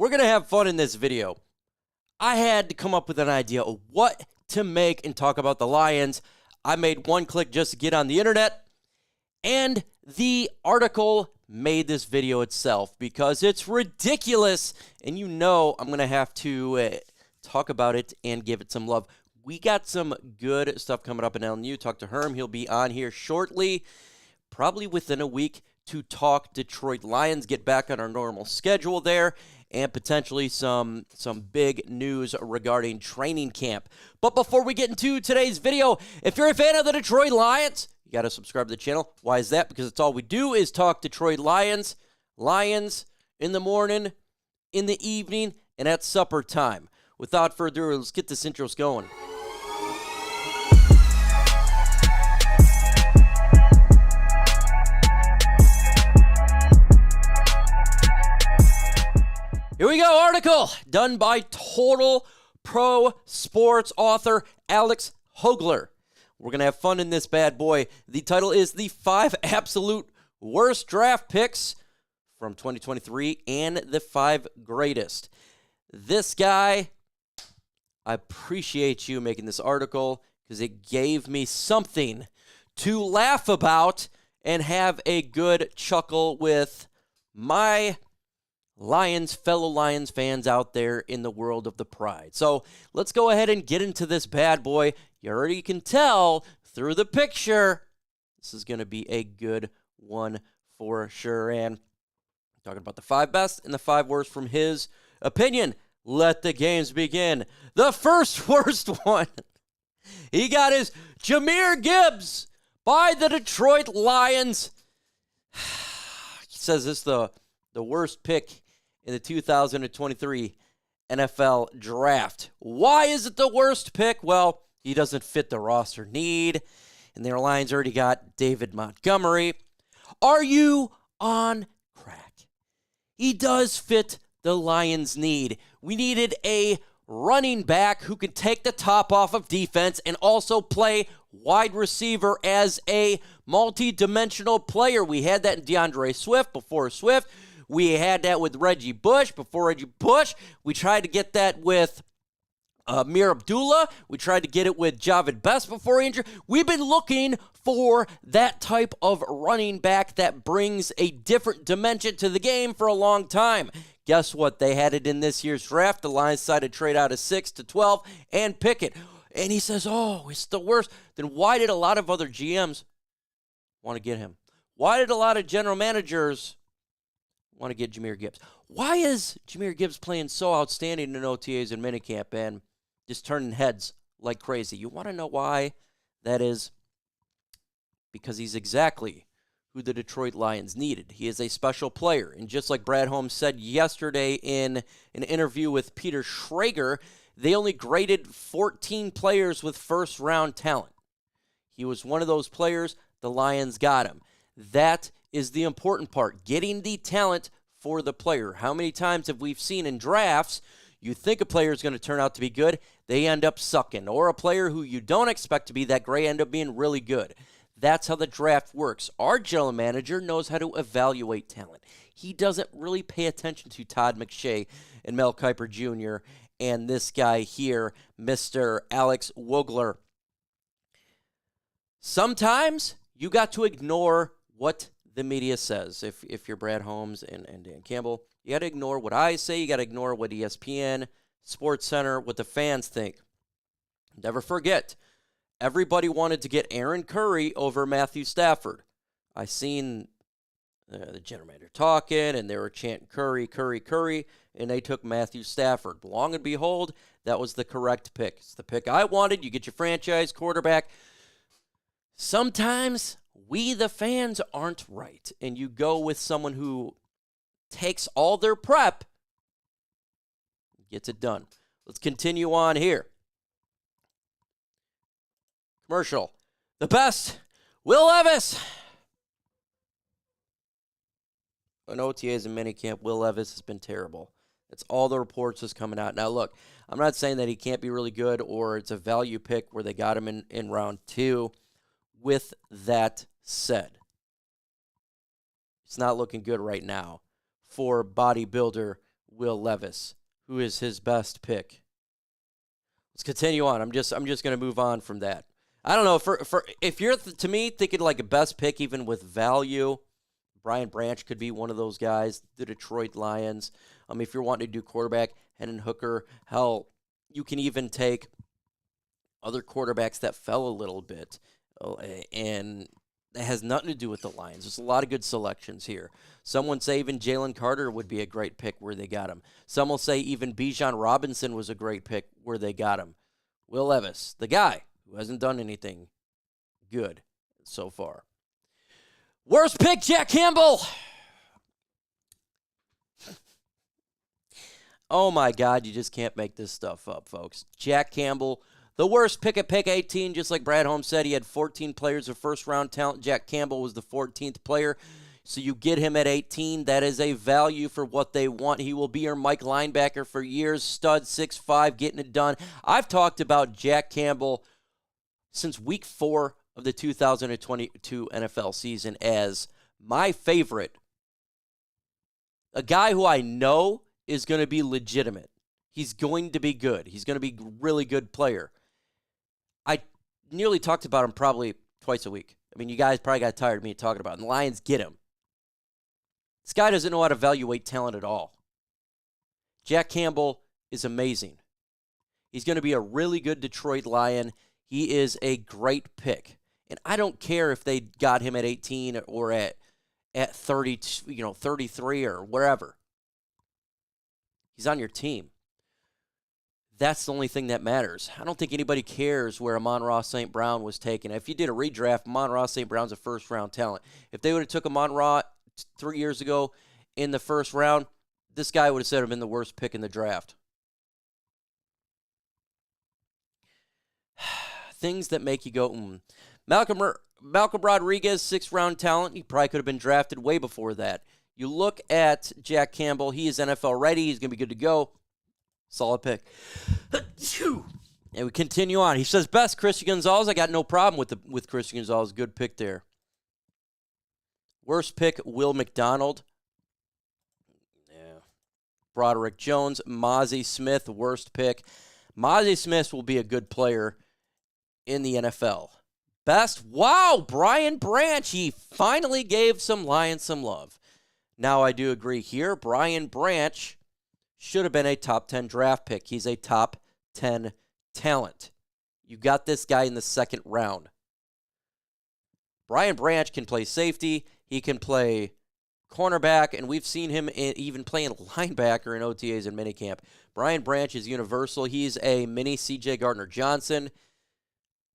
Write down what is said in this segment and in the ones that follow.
we're going to have fun in this video. I had to come up with an idea of what to make and talk about the Lions. I made one click just to get on the internet, and the article made this video itself because it's ridiculous, and you know I'm going to have to talk about it and give it some love. We got some good stuff coming up in LNU. Talk to Herm. He'll be on here shortly, probably within a week, to talk Detroit Lions, get back on our normal schedule there, and potentially some big news regarding training camp. But before we get into today's video, if you're a fan of the Detroit Lions, you got to subscribe to the channel. Why is that? Because it's all we do is talk Detroit Lions. Lions in the morning, in the evening, and at supper time. Without further ado, let's get this intros going. Here we go, article done by Total Pro Sports author Alex Hogler. We're going to have fun in this bad boy. The title is The 5 Absolute Worst Draft Picks from 2023 and the 5 Greatest. This guy, I appreciate you making this article because it gave me something to laugh about and have a good chuckle with my fellow Lions fans out there in the world of the Pride. So let's go ahead and get into this bad boy. You already can tell through the picture, this is going to be a good one for sure. And talking about the 5 best and the 5 worst from his opinion. Let the games begin. The first worst one, he got his Jahmyr Gibbs by the Detroit Lions. He says this is the worst pick in the 2023 NFL Draft. Why is it the worst pick? Well, he doesn't fit the roster need, and their Lions already got David Montgomery. Are you on crack? He does fit the Lions' need. We needed a running back who could take the top off of defense and also play wide receiver as a multi-dimensional player. We had that in DeAndre Swift before Swift. We had that with Reggie Bush before Reggie Bush. We tried to get that with Amir Abdullah. We tried to get it with Javid Best before he injured. We've been looking for that type of running back that brings a different dimension to the game for a long time. Guess what? They had it in this year's draft. The Lions decided to trade out of 6 to 12 and pick it. And he says, oh, it's the worst. Then why did a lot of other GMs want to get him? Why did a lot of general managers want to get Jahmyr Gibbs? Why is Jahmyr Gibbs playing so outstanding in OTAs and minicamp and just turning heads like crazy? You want to know why that is? Because he's exactly who the Detroit Lions needed. He is a special player. And just like Brad Holmes said yesterday in an interview with Peter Schrager, they only graded 14 players with first-round talent. He was one of those players. The Lions got him. That is the important part, getting the talent for the player. How many times have we seen in drafts, you think a player is going to turn out to be good, they end up sucking, or a player who you don't expect to be that great end up being really good. That's how the draft works. Our general manager knows how to evaluate talent. He doesn't really pay attention to Todd McShay and Mel Kiper Jr. and this guy here, Mr. Alex Hogler. Sometimes you got to ignore what the media says. If you're Brad Holmes and Dan Campbell, you got to ignore what I say. You got to ignore what ESPN, SportsCenter, what the fans think. Never forget, everybody wanted to get Aaron Curry over Matthew Stafford. I seen the general manager talking, and they were chanting Curry, Curry, Curry, and they took Matthew Stafford. Long and behold, that was the correct pick. It's the pick I wanted. You get your franchise quarterback. Sometimes we, the fans, aren't right, and you go with someone who takes all their prep, gets it done. Let's continue on here. Commercial. The best, Will Levis. On OTAs and minicamp, Will Levis has been terrible. That's all the reports that's coming out. Now, look, I'm not saying that he can't be really good or it's a value pick where they got him in round 2. With that said, it's not looking good right now for bodybuilder Will Levis, who is his best pick. Let's continue on. I'm just going to move on from that. I don't know, for if you're to me thinking like a best pick even with value, Brian Branch could be one of those guys. The Detroit Lions. If you're wanting to do quarterback, Hendon Hooker, hell, you can even take other quarterbacks that fell a little bit, and it has nothing to do with the Lions. There's a lot of good selections here. Someone say even Jalen Carter would be a great pick where they got him. Some will say even Bijan Robinson was a great pick where they got him. Will Levis, the guy who hasn't done anything good so far. Worst pick, Jack Campbell. Oh, my God, you just can't make this stuff up, folks. Jack Campbell, the worst pick at pick 18, just like Brad Holmes said. He had 14 players of first-round talent. Jack Campbell was the 14th player. So you get him at 18. That is a value for what they want. He will be your Mike linebacker for years. Stud, 6'5", getting it done. I've talked about Jack Campbell since week 4 of the 2022 NFL season as my favorite. A guy who I know is going to be legitimate. He's going to be good. He's going to be a really good player. I nearly talked about him probably twice a week. I mean, you guys probably got tired of me talking about him. The Lions get him. This guy doesn't know how to evaluate talent at all. Jack Campbell is amazing. He's going to be a really good Detroit Lion. He is a great pick. And I don't care if they got him at 18 or at 30, 33 or wherever. He's on your team. That's the only thing that matters. I don't think anybody cares where Amon-Ra St. Brown was taken. If you did a redraft, Amon-Ra St. Brown's a first-round talent. If they would have took Amon-Ra 3 years ago in the first round, this guy would have said him in the worst pick in the draft. Things that make you go, Malcolm Rodriguez, 6th-round talent. He probably could have been drafted way before that. You look at Jack Campbell. He is NFL ready. He's going to be good to go. Solid pick. And we continue on. He says, best Christian Gonzalez. I got no problem with Christian Gonzalez. Good pick there. Worst pick, Will McDonald. Yeah. Broderick Jones. Mozzie Smith, worst pick. Mozzie Smith will be a good player in the NFL. Best, wow, Brian Branch. He finally gave some Lions some love. Now, I do agree here. Brian Branch should have been a top 10 draft pick. He's a top 10 talent. You got this guy in the 2nd round. Brian Branch can play safety. He can play cornerback, and we've seen him even playing linebacker in OTAs and minicamp. Brian Branch is universal. He's a mini C.J. Gardner-Johnson.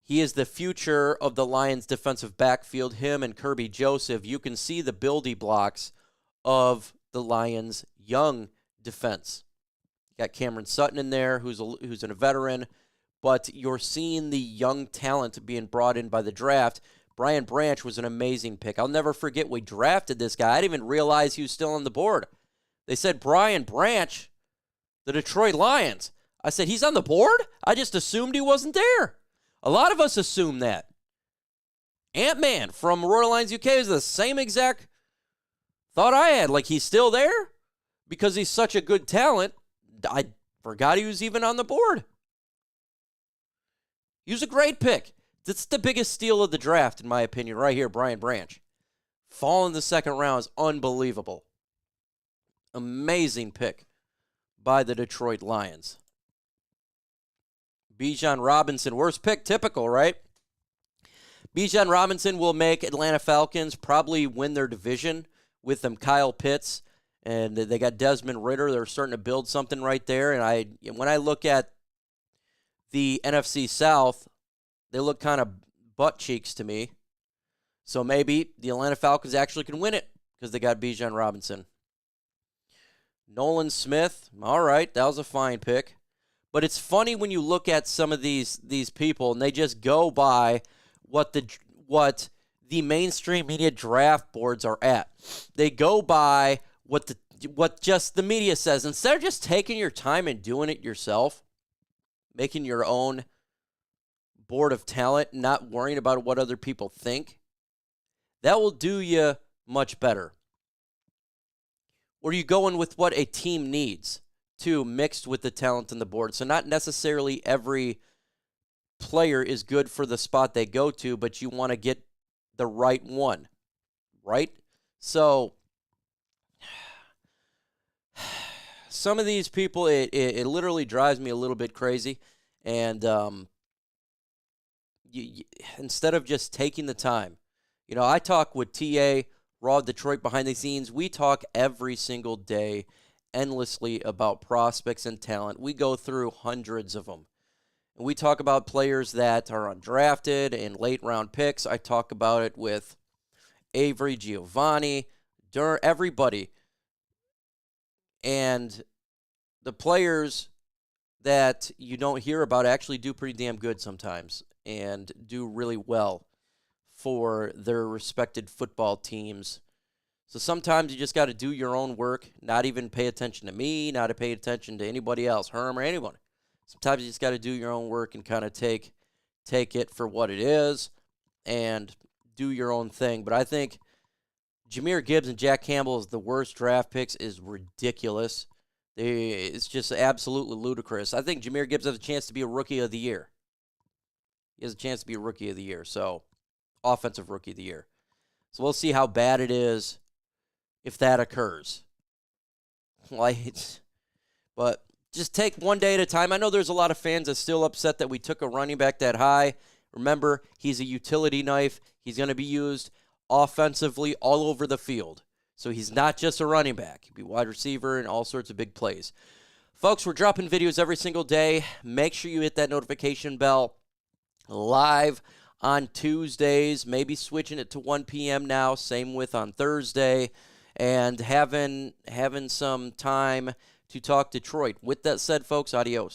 He is the future of the Lions' defensive backfield. Him and Kirby Joseph, you can see the building blocks of the Lions' young defense. You got Cameron Sutton in there, who's a veteran, but you're seeing the young talent being brought in by the draft. Brian Branch was an amazing pick. I'll never forget we drafted this guy. I didn't even realize he was still on the board. They said, Brian Branch, the Detroit Lions. I said, he's on the board? I just assumed he wasn't there. A lot of us assume that. Ant-Man from Royal Lions UK is the same exact thought I had. Like, he's still there because he's such a good talent. I forgot he was even on the board. He was a great pick. That's the biggest steal of the draft, in my opinion, right here, Brian Branch. Fall in the 2nd round is unbelievable. Amazing pick by the Detroit Lions. Bijan Robinson, worst pick, typical, right? Bijan Robinson will make Atlanta Falcons probably win their division with them Kyle Pitts, and they got Desmond Ridder. They're starting to build something right there. And when I look at the NFC South, they look kind of butt cheeks to me. So maybe the Atlanta Falcons actually can win it because they got Bijan Robinson. Nolan Smith, all right, that was a fine pick. But it's funny when you look at some of these people and they just go by what the mainstream media draft boards are at. They go by what just the media says. Instead of just taking your time and doing it yourself, making your own board of talent, not worrying about what other people think, that will do you much better. Or are you going with what a team needs, too, mixed with the talent on the board? So not necessarily every player is good for the spot they go to, but you want to get the right one, right? So some of these people, it literally drives me a little bit crazy. And instead of just taking the time, I talk with TA, Raw Detroit behind the scenes. We talk every single day endlessly about prospects and talent. We go through hundreds of them. And we talk about players that are undrafted and late-round picks. I talk about it with Avery, Giovanni, everybody. And the players that you don't hear about actually do pretty damn good sometimes and do really well for their respected football teams. So sometimes you just got to do your own work, not even pay attention to me, not to pay attention to anybody else, Herm or anyone. Sometimes you just got to do your own work and kind of take it for what it is and do your own thing. But I think Jahmyr Gibbs and Jack Campbell as the worst draft picks is ridiculous. It's just absolutely ludicrous. I think Jahmyr Gibbs has a chance to be a Rookie of the Year. He has a chance to be a Rookie of the Year, so Offensive Rookie of the Year. So we'll see how bad it is if that occurs. But just take one day at a time. I know there's a lot of fans that are still upset that we took a running back that high. Remember, he's a utility knife. He's going to be used offensively all over the field. So he's not just a running back. He'll be wide receiver and all sorts of big plays. Folks, we're dropping videos every single day. Make sure you hit that notification bell. Live on Tuesdays, maybe switching it to 1 p.m. now. Same with on Thursday. And having some time to talk Detroit. With that said, folks, adios.